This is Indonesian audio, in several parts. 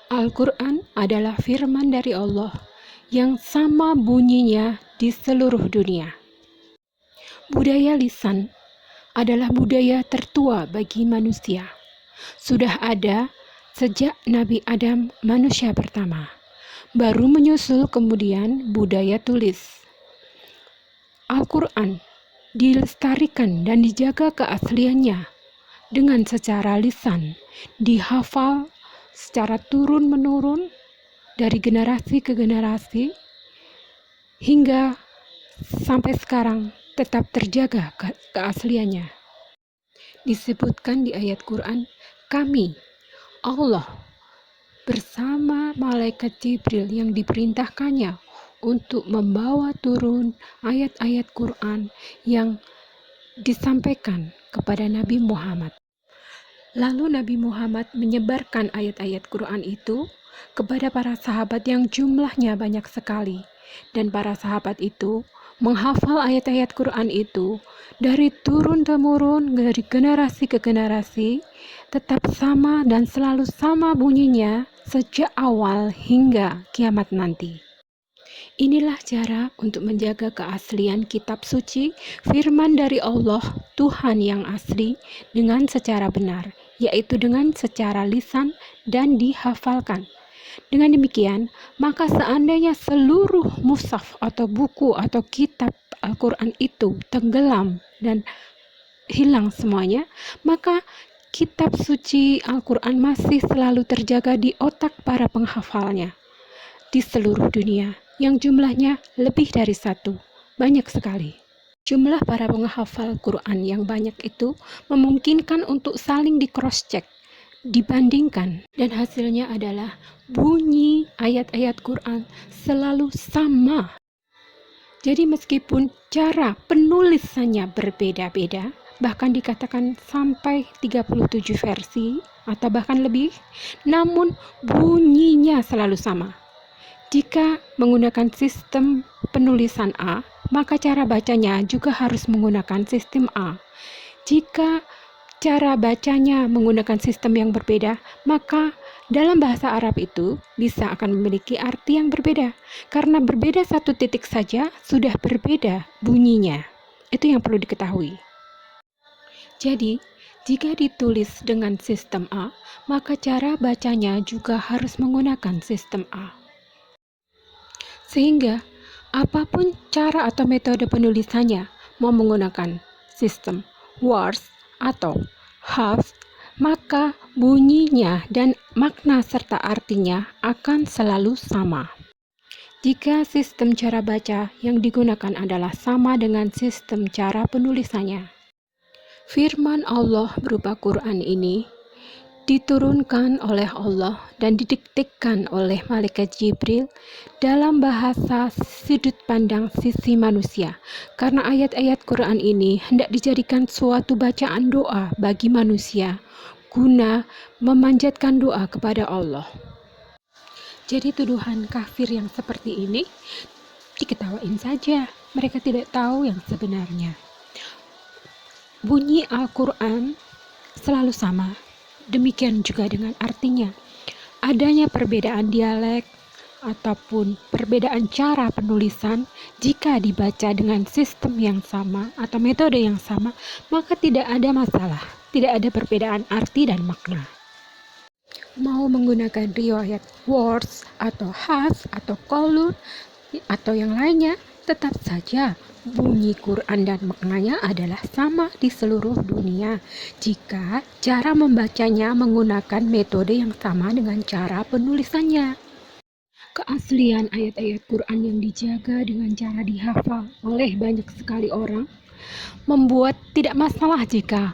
Al-Quran adalah firman dari Allah yang sama bunyinya di seluruh dunia. Budaya lisan adalah budaya tertua bagi manusia. Sudah ada sejak Nabi Adam, manusia pertama. Baru menyusul kemudian budaya tulis. Al-Quran dilestarikan dan dijaga keasliannya dengan secara lisan, dihafal secara turun-menurun dari generasi ke generasi hingga sampai sekarang tetap terjaga keasliannya. Disebutkan di ayat Quran, kami, Allah, bersama malaikat Jibril yang diperintahkannya untuk membawa turun ayat-ayat Quran yang disampaikan kepada Nabi Muhammad. Lalu Nabi Muhammad menyebarkan ayat-ayat Quran itu kepada para sahabat yang jumlahnya banyak sekali. Dan para sahabat itu menghafal ayat-ayat Quran itu dari turun-temurun, dari generasi ke generasi, tetap sama dan selalu sama bunyinya sejak awal hingga kiamat nanti. Inilah cara untuk menjaga keaslian kitab suci, firman dari Allah, Tuhan yang asli, dengan secara benar, yaitu dengan secara lisan dan dihafalkan. Dengan demikian, maka seandainya seluruh mushaf atau buku atau kitab Al-Quran itu tenggelam dan hilang semuanya, maka kitab suci Al-Quran masih selalu terjaga di otak para penghafalnya di seluruh dunia, yang jumlahnya lebih dari satu, banyak sekali. Jumlah para penghafal Quran yang banyak itu memungkinkan untuk saling di-cross-check, dibandingkan, dan hasilnya adalah bunyi ayat-ayat Quran selalu sama. Jadi meskipun cara penulisannya berbeda-beda, bahkan dikatakan sampai 37 versi atau bahkan lebih, namun bunyinya selalu sama. Jika menggunakan sistem penulisan A, maka cara bacanya juga harus menggunakan sistem A. Jika cara bacanya menggunakan sistem yang berbeda, maka dalam bahasa Arab itu bisa akan memiliki arti yang berbeda. Karena berbeda satu titik saja, sudah berbeda bunyinya. Itu yang perlu diketahui. Jadi, jika ditulis dengan sistem A, maka cara bacanya juga harus menggunakan sistem A. Sehingga, apapun cara atau metode penulisannya, mau menggunakan sistem Wars atau Hafs, maka bunyinya dan makna serta artinya akan selalu sama. Jika sistem cara baca yang digunakan adalah sama dengan sistem cara penulisannya. Firman Allah berupa Quran ini diturunkan oleh Allah dan didiktikkan oleh malaikat Jibril dalam bahasa sudut pandang sisi manusia, karena ayat-ayat Quran ini hendak dijadikan suatu bacaan doa bagi manusia guna memanjatkan doa kepada Allah. Jadi tuduhan kafir yang seperti ini diketawain saja, mereka tidak tahu yang sebenarnya. Bunyi Al-Quran selalu sama. Demikian juga dengan artinya. Adanya perbedaan dialek ataupun perbedaan cara penulisan, jika dibaca dengan sistem yang sama atau metode yang sama, maka tidak ada masalah, tidak ada perbedaan arti dan makna. Mau menggunakan riwayat Wars atau Hafs atau Qalun atau yang lainnya, tetap saja bunyi Quran dan maknanya adalah sama di seluruh dunia jika cara membacanya menggunakan metode yang sama dengan cara penulisannya. Keaslian ayat-ayat Quran yang dijaga dengan cara dihafal oleh banyak sekali orang membuat tidak masalah jika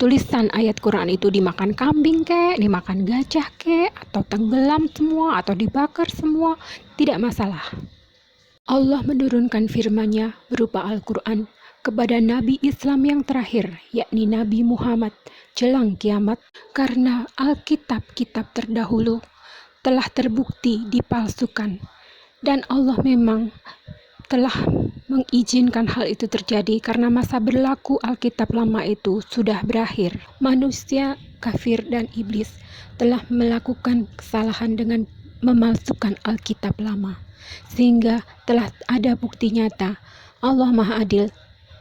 tulisan ayat Quran itu dimakan kambing kek, dimakan gajah kek, atau tenggelam semua, atau dibakar semua, tidak masalah. Allah menurunkan firman-Nya berupa Al-Quran kepada Nabi Islam yang terakhir, yakni Nabi Muhammad, jelang kiamat, karena Alkitab-kitab terdahulu telah terbukti dipalsukan. Dan Allah memang telah mengizinkan hal itu terjadi karena masa berlaku Alkitab lama itu sudah berakhir. Manusia kafir dan iblis telah melakukan kesalahan dengan memalsukan Alkitab lama, sehingga telah ada bukti nyata Allah Maha Adil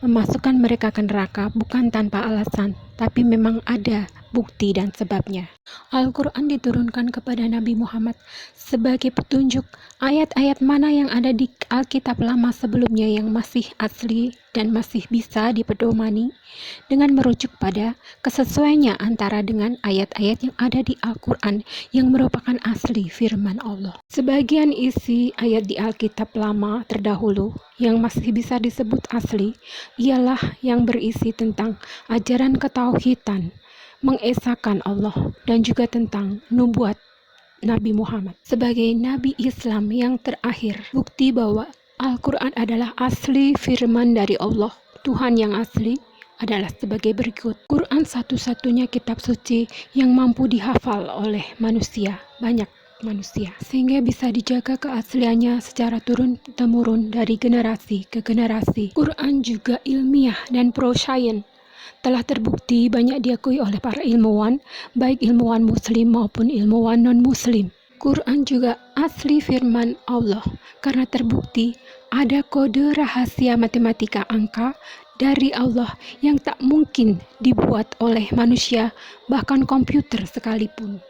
memasukkan mereka ke neraka bukan tanpa alasan, tapi memang ada bukti dan sebabnya. Al-Quran diturunkan kepada Nabi Muhammad sebagai petunjuk ayat-ayat mana yang ada di Alkitab lama sebelumnya yang masih asli dan masih bisa dipedomani dengan merujuk pada kesesuaiannya antara dengan ayat-ayat yang ada di Al-Quran yang merupakan asli firman Allah. Sebagian isi ayat di Alkitab lama terdahulu yang masih bisa disebut asli ialah yang berisi tentang ajaran ketauhidan, mengesahkan Allah, dan juga tentang nubuat Nabi Muhammad sebagai Nabi Islam yang terakhir. Bukti bahwa Al-Quran adalah asli firman dari Allah, Tuhan yang asli, adalah sebagai berikut. Quran satu-satunya kitab suci yang mampu dihafal oleh manusia, banyak manusia, sehingga bisa dijaga keasliannya secara turun-temurun dari generasi ke generasi. Quran juga ilmiah dan pro-sains, telah terbukti banyak diakui oleh para ilmuwan, baik ilmuwan muslim maupun ilmuwan non-muslim. Quran juga asli firman Allah karena terbukti ada kode rahasia matematika angka dari Allah yang tak mungkin dibuat oleh manusia, bahkan komputer sekalipun.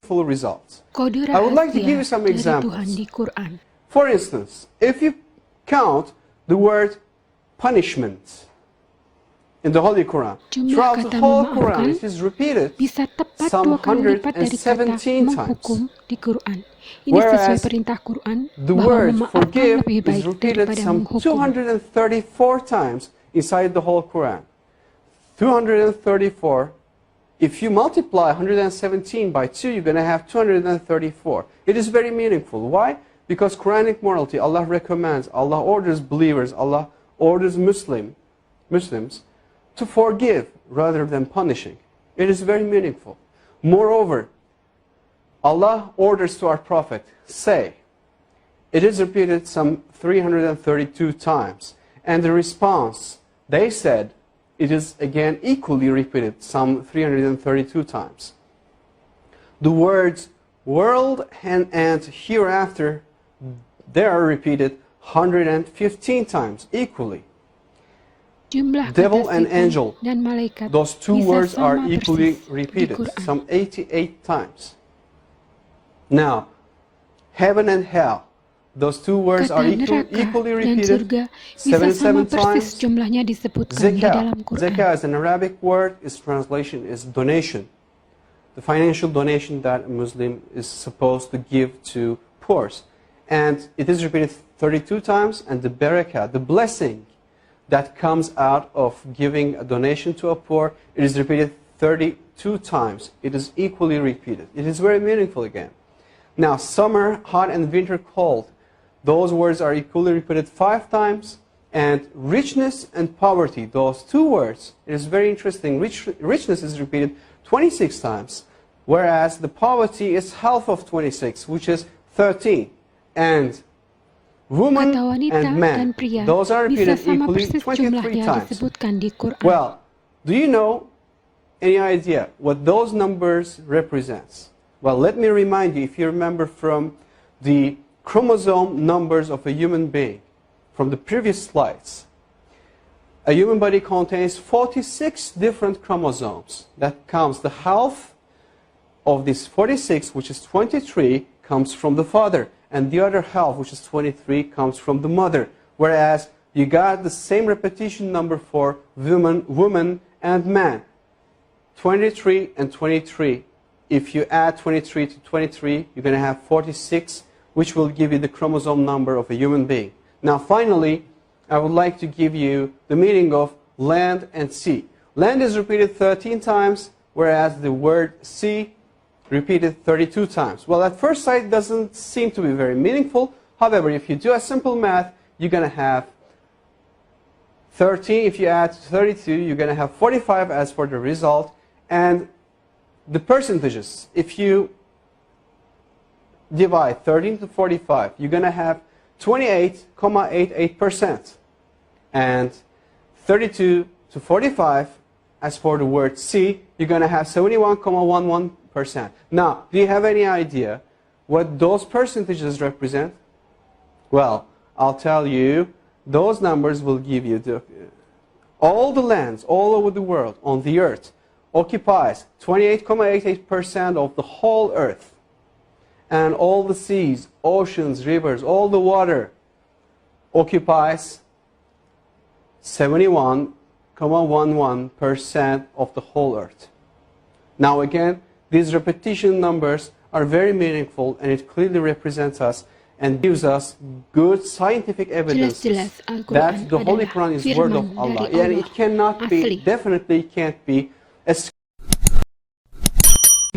Full results. Kode I would like to give you rahasia some dari examples. Tuhan di Quran. For instance, if you count the word punishment in the Holy Quran, Jumlah throughout kata the whole memaafkan Quran, it is repeated bisa tepat some 2 kali lipat dari kata 117 menghukum times. di Quran. Ini sesuai Whereas perintah Quran the bahwa word memaafkan forgive lebih is baik repeated daripada some menghukum. 234 times inside the whole Quran. 234. If you multiply 117 by 2, you're going to have 234. It is very meaningful. Why? Because Quranic morality, Allah recommends, Allah orders believers, Allah orders Muslims to forgive rather than punishing. It is very meaningful. Moreover, Allah orders to our Prophet, say, it is repeated some 332 times. And the response, they said, it is again equally repeated some 332 times. The words world and hereafter, they are repeated 115 times equally. Jumlah Devil kata and setan angel, dan malaikat those two bisa words are sama equally persis di repeated, Quran. some 88 times. Now, heaven and hell, those two words Kata are neraka equally dan repeated surga bisa sama 77 persis times. jumlahnya disebutkan di dalam Quran. Zakah is an Arabic word, its translation is donation. The financial donation that a Muslim is supposed to give to poor. And it is repeated 32 times, and the barakah, the blessing that comes out of giving a donation to a poor, it is repeated 32 times. It is equally repeated. It is very meaningful again. Now, summer, hot, and winter, cold, those words are equally repeated 5 times. And richness and poverty, those two words, it is very interesting. Richness is repeated 26 times, whereas the poverty is half of 26, which is 13. And woman Kata wanita and man, dan pria those are bisa repeated sama equally persis 23 jumlahnya times. disebutkan di Quran. Well, do you know any idea what those numbers represents? Well, let me remind you, if you remember from the chromosome numbers of a human being, from the previous slides, a human body contains 46 different chromosomes. That counts the half of this 46, which is 23, comes from the father, and the other half, which is 23, comes from the mother. Whereas you got the same repetition number for woman and man, 23 and 23. If you add 23 to 23, you're going to have 46, which will give you the chromosome number of a human being. Now, finally, I would like to give you the meaning of land and sea. Land is repeated 13 times, whereas the word sea repeated 32 times. Well, at first sight, it doesn't seem to be very meaningful. However, if you do a simple math, you're going to have 13. If you add 32, you're going to have 45 as for the result. And the percentages, if you divide 13 to 45, you're going to have 28.88%. And 32 to 45, As for the word sea, you're going to have 71.11%. Now, do you have any idea what those percentages represent? Well, I'll tell you, those numbers will give you all the lands all over the world on the earth occupies 28.88% of the whole earth. And all the seas, oceans, rivers, all the water occupies 71.11% of the whole earth. Now again, these repetition numbers are very meaningful, and it clearly represents us and gives us good scientific evidence that the Holy Quran is word of Allah. And it cannot be, definitely can't be a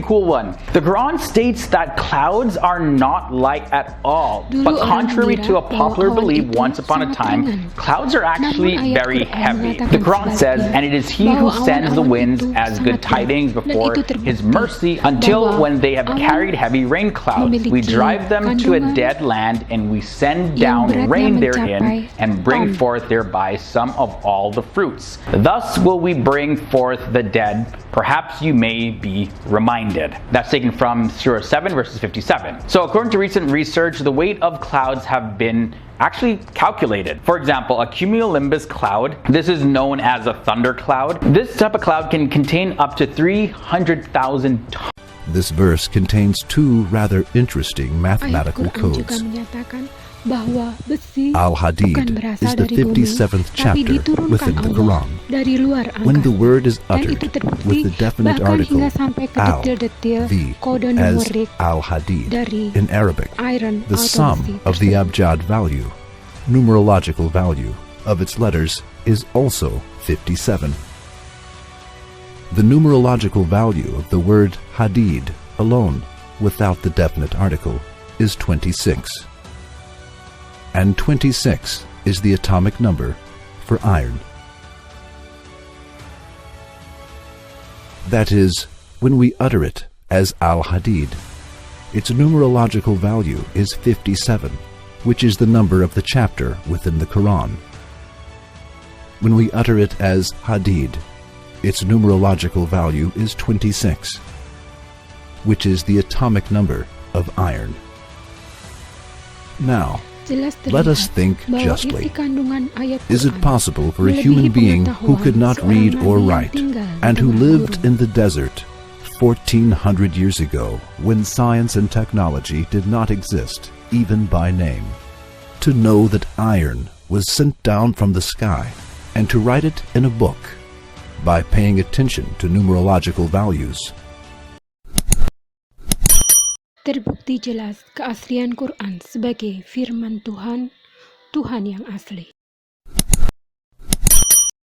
cool one. The Quran states that clouds are not light at all, but contrary to a popular belief once upon a time, clouds are actually very heavy. The Quran says, and it is He who sends the winds as good tidings before His mercy until when they have carried heavy rain clouds, we drive them to a dead land and we send down rain therein and bring forth thereby some of all the fruits. Thus will we bring forth the dead. Perhaps you may be reminded. That's taken from Surah 7 verses 57. So according to recent research, the weight of clouds have been actually calculated. For example, a cumulonimbus cloud, this is known as a thunder cloud. This type of cloud can contain up to 300,000 tons. This verse contains two rather interesting mathematical codes. Al-Hadid is the 57th chapter within the Quran. When the word is uttered with the definite article al, the, as Al-Hadid in Arabic, the sum of the abjad value, numerological value, of its letters is also 57. The numerological value of the word Hadid alone, without the definite article, is 26. And 26 is the atomic number for iron. That is, when we utter it as Al-Hadid, its numerological value is 57, which is the number of the chapter within the Quran. When we utter it as Hadid, its numerological value is 26, which is the atomic number of iron. Now, let us think justly. Is it possible for a human being who could not read or write and who lived in the desert 1400 years ago when science and technology did not exist, even by name, to know that iron was sent down from the sky and to write it in a book by paying attention to numerological values? Terbukti jelas keaslian Quran sebagai firman Tuhan, Tuhan yang asli.